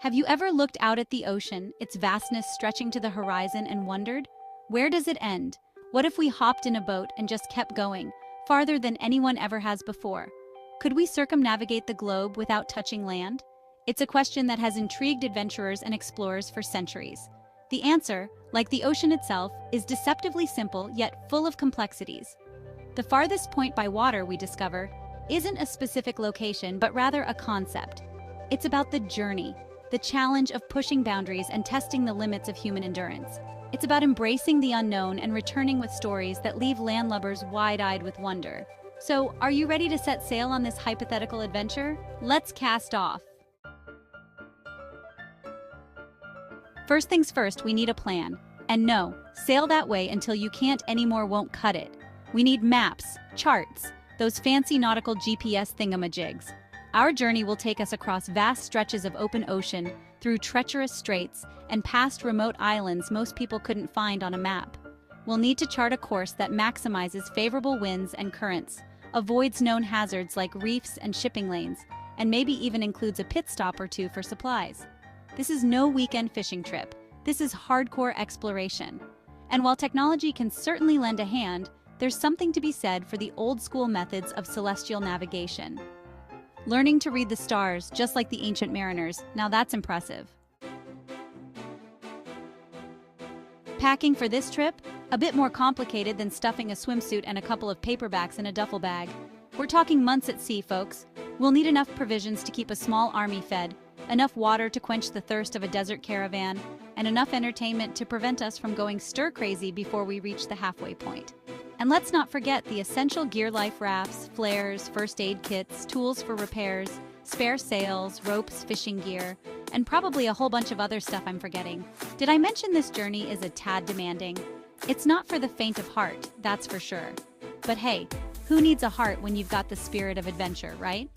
Have you ever looked out at the ocean, its vastness stretching to the horizon, and wondered, where does it end? What if we hopped in a boat and just kept going, farther than anyone ever has before? Could we circumnavigate the globe without touching land? It's a question that has intrigued adventurers and explorers for centuries. The answer, like the ocean itself, is deceptively simple yet full of complexities. The farthest point by water, we discover, isn't a specific location but rather a concept. It's about the journey, the challenge of pushing boundaries and testing the limits of human endurance. It's about embracing the unknown and returning with stories that leave landlubbers wide-eyed with wonder. So, are you ready to set sail on this hypothetical adventure? Let's cast off! First things first, we need a plan. And no, sail that way until you can't anymore won't cut it. We need maps, charts, those fancy nautical GPS thingamajigs. Our journey will take us across vast stretches of open ocean, through treacherous straits, and past remote islands most people couldn't find on a map. We'll need to chart a course that maximizes favorable winds and currents, avoids known hazards like reefs and shipping lanes, and maybe even includes a pit stop or two for supplies. This is no weekend fishing trip. This is hardcore exploration. And while technology can certainly lend a hand, there's something to be said for the old-school methods of celestial navigation. Learning to read the stars, just like the ancient mariners, now that's impressive. Packing for this trip? A bit more complicated than stuffing a swimsuit and a couple of paperbacks in a duffel bag. We're talking months at sea, folks. We'll need enough provisions to keep a small army fed, enough water to quench the thirst of a desert caravan, and enough entertainment to prevent us from going stir-crazy before we reach the halfway point. And let's not forget the essential gear: life rafts, flares, first aid kits, tools for repairs, spare sails, ropes, fishing gear, and probably a whole bunch of other stuff I'm forgetting. Did I mention this journey is a tad demanding? It's not for the faint of heart, that's for sure. But hey, who needs a heart when you've got the spirit of adventure, right?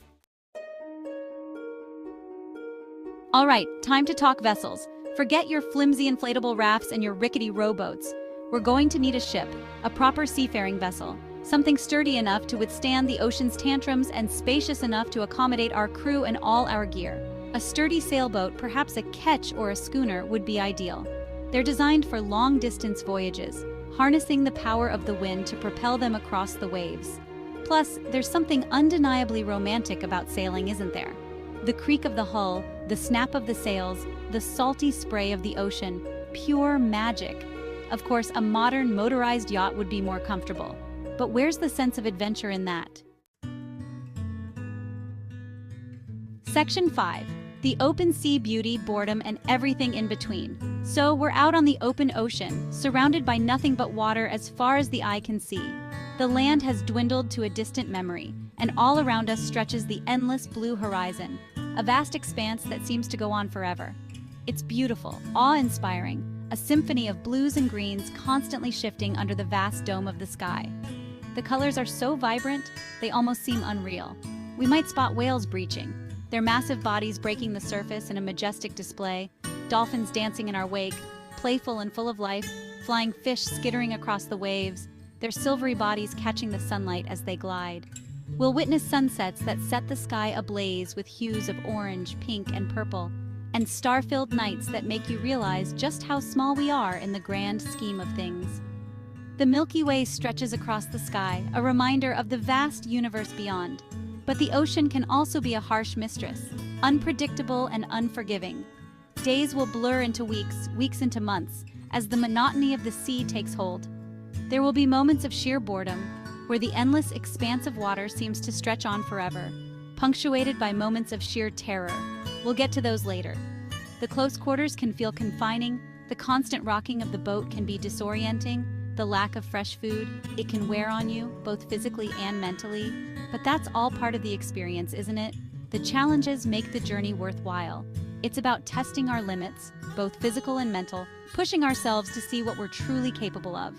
All right, time to talk vessels. Forget your flimsy inflatable rafts and your rickety rowboats. We're going to need a ship, a proper seafaring vessel, something sturdy enough to withstand the ocean's tantrums and spacious enough to accommodate our crew and all our gear. A sturdy sailboat, perhaps a ketch or a schooner, would be ideal. They're designed for long-distance voyages, harnessing the power of the wind to propel them across the waves. Plus, there's something undeniably romantic about sailing, isn't there? The creak of the hull, the snap of the sails, the salty spray of the ocean, pure magic. Of course, a modern motorized yacht would be more comfortable. But where's the sense of adventure in that? Section 5. The open sea beauty, boredom, and everything in between. So we're out on the open ocean, surrounded by nothing but water as far as the eye can see. The land has dwindled to a distant memory, and all around us stretches the endless blue horizon, a vast expanse that seems to go on forever. It's beautiful, awe-inspiring, a symphony of blues and greens constantly shifting under the vast dome of the sky. The colors are so vibrant, they almost seem unreal. We might spot whales breaching, their massive bodies breaking the surface in a majestic display, dolphins dancing in our wake, playful and full of life, flying fish skittering across the waves, their silvery bodies catching the sunlight as they glide. We'll witness sunsets that set the sky ablaze with hues of orange, pink, and purple, and star-filled nights that make you realize just how small we are in the grand scheme of things. The Milky Way stretches across the sky, a reminder of the vast universe beyond. But the ocean can also be a harsh mistress, unpredictable and unforgiving. Days will blur into weeks, weeks into months, as the monotony of the sea takes hold. There will be moments of sheer boredom, where the endless expanse of water seems to stretch on forever, punctuated by moments of sheer terror. We'll get to those later. The close quarters can feel confining, the constant rocking of the boat can be disorienting, the lack of fresh food, it can wear on you, both physically and mentally. But that's all part of the experience, isn't it? The challenges make the journey worthwhile. It's about testing our limits, both physical and mental, pushing ourselves to see what we're truly capable of.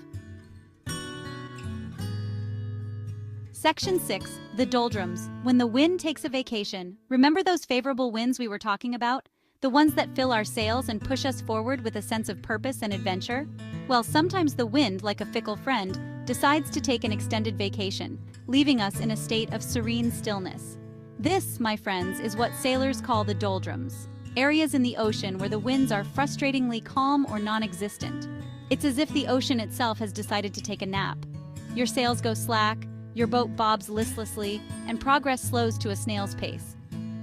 Section 6. The doldrums. When the wind takes a vacation, remember those favorable winds we were talking about? The ones that fill our sails and push us forward with a sense of purpose and adventure? Well, sometimes the wind, like a fickle friend, decides to take an extended vacation, leaving us in a state of serene stillness. This, my friends, is what sailors call the doldrums. areas in the ocean where the winds are frustratingly calm or non-existent. It's as if the ocean itself has decided to take a nap. Your sails go slack, your boat bobs listlessly, and progress slows to a snail's pace.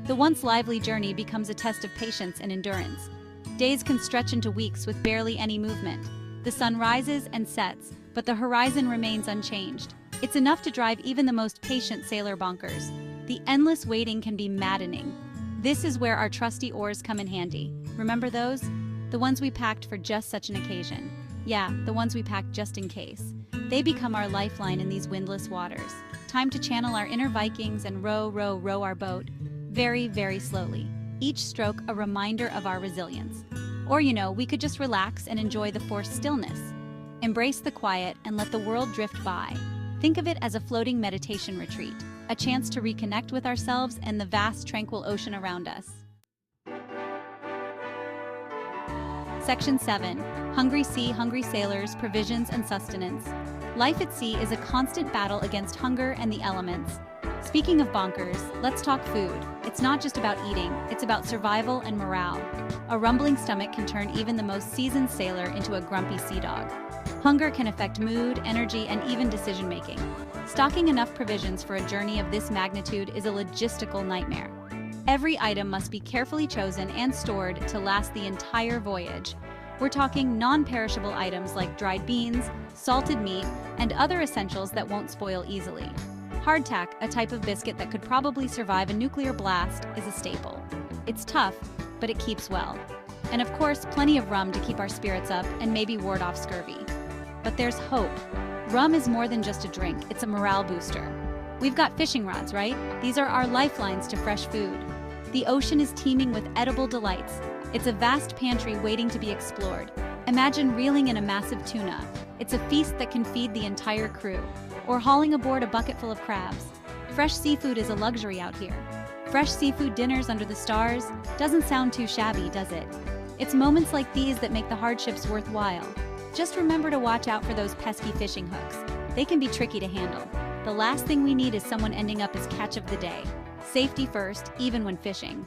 The once lively journey becomes a test of patience and endurance. Days can stretch into weeks with barely any movement. The sun rises and sets, but the horizon remains unchanged. It's enough to drive even the most patient sailor bonkers. The endless waiting can be maddening. This is where our trusty oars come in handy. Remember those? The ones we packed for just such an occasion. Yeah, the ones we packed just in case. They become our lifeline in these windless waters. Time to channel our inner Vikings and row, row, row our boat. Very, very slowly. Each stroke a reminder of our resilience. Or, we could just relax and enjoy the forced stillness. Embrace the quiet and let the world drift by. Think of it as a floating meditation retreat, a chance to reconnect with ourselves and the vast, tranquil ocean around us. Section 7. Hungry sea, hungry sailors, provisions and sustenance. Life at sea is a constant battle against hunger and the elements. Speaking of bonkers, let's talk food. It's not just about eating, it's about survival and morale. A rumbling stomach can turn even the most seasoned sailor into a grumpy sea dog. Hunger can affect mood, energy, and even decision-making. Stocking enough provisions for a journey of this magnitude is a logistical nightmare. Every item must be carefully chosen and stored to last the entire voyage. We're talking non-perishable items like dried beans, salted meat, and other essentials that won't spoil easily. Hardtack, a type of biscuit that could probably survive a nuclear blast, is a staple. It's tough, but it keeps well. And of course, plenty of rum to keep our spirits up and maybe ward off scurvy. But there's hope. Rum is more than just a drink, it's a morale booster. We've got fishing rods, right? These are our lifelines to fresh food. The ocean is teeming with edible delights. It's a vast pantry waiting to be explored. Imagine reeling in a massive tuna. It's a feast that can feed the entire crew. Or hauling aboard a bucket full of crabs. Fresh seafood is a luxury out here. Fresh seafood dinners under the stars doesn't sound too shabby, does it? It's moments like these that make the hardships worthwhile. Just remember to watch out for those pesky fishing hooks. They can be tricky to handle. The last thing we need is someone ending up as catch of the day. Safety first, even when fishing.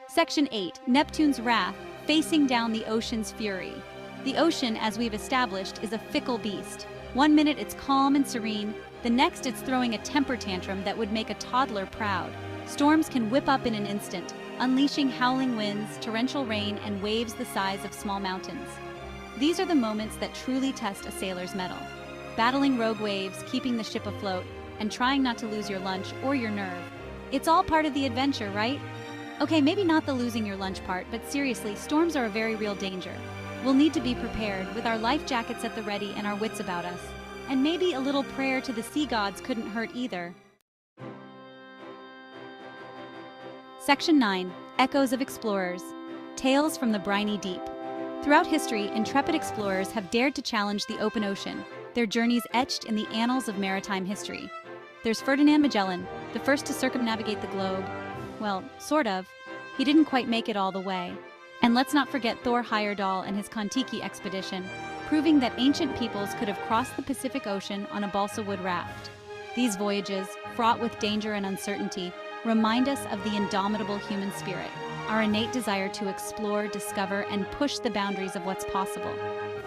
Section 8. Neptune's Wrath, facing down the ocean's fury. The ocean, as we've established, is a fickle beast. One minute it's calm and serene, the next it's throwing a temper tantrum that would make a toddler proud. Storms can whip up in an instant, unleashing howling winds, torrential rain, and waves the size of small mountains. These are the moments that truly test a sailor's mettle. Battling rogue waves, keeping the ship afloat, and trying not to lose your lunch or your nerve. It's all part of the adventure, right? Okay, maybe not the losing your lunch part, but seriously, storms are a very real danger. We'll need to be prepared, with our life jackets at the ready and our wits about us. And maybe a little prayer to the sea gods couldn't hurt either. Section 9. Echoes of Explorers. Tales from the Briny Deep. Throughout history, intrepid explorers have dared to challenge the open ocean, their journeys etched in the annals of maritime history. There's Ferdinand Magellan, the first to circumnavigate the globe. Well, sort of. He didn't quite make it all the way. And let's not forget Thor Heyerdahl and his Kon-Tiki expedition, proving that ancient peoples could have crossed the Pacific Ocean on a balsa wood raft. These voyages, fraught with danger and uncertainty, remind us of the indomitable human spirit, our innate desire to explore, discover, and push the boundaries of what's possible.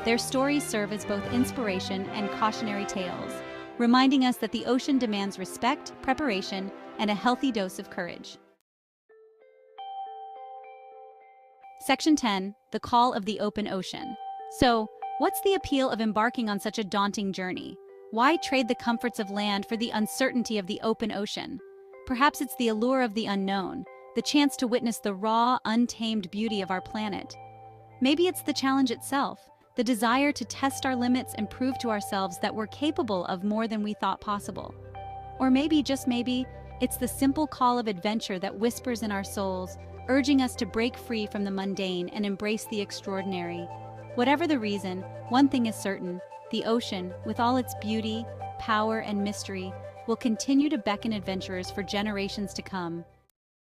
Their stories serve as both inspiration and cautionary tales, reminding us that the ocean demands respect, preparation, and a healthy dose of courage. Section 10. The Call of the Open Ocean. So, what's the appeal of embarking on such a daunting journey? Why trade the comforts of land for the uncertainty of the open ocean? Perhaps it's the allure of the unknown, the chance to witness the raw, untamed beauty of our planet. Maybe it's the challenge itself, the desire to test our limits and prove to ourselves that we're capable of more than we thought possible. Or maybe, just maybe, it's the simple call of adventure that whispers in our souls, urging us to break free from the mundane and embrace the extraordinary. Whatever the reason, one thing is certain: the ocean, with all its beauty, power, and mystery, will continue to beckon adventurers for generations to come.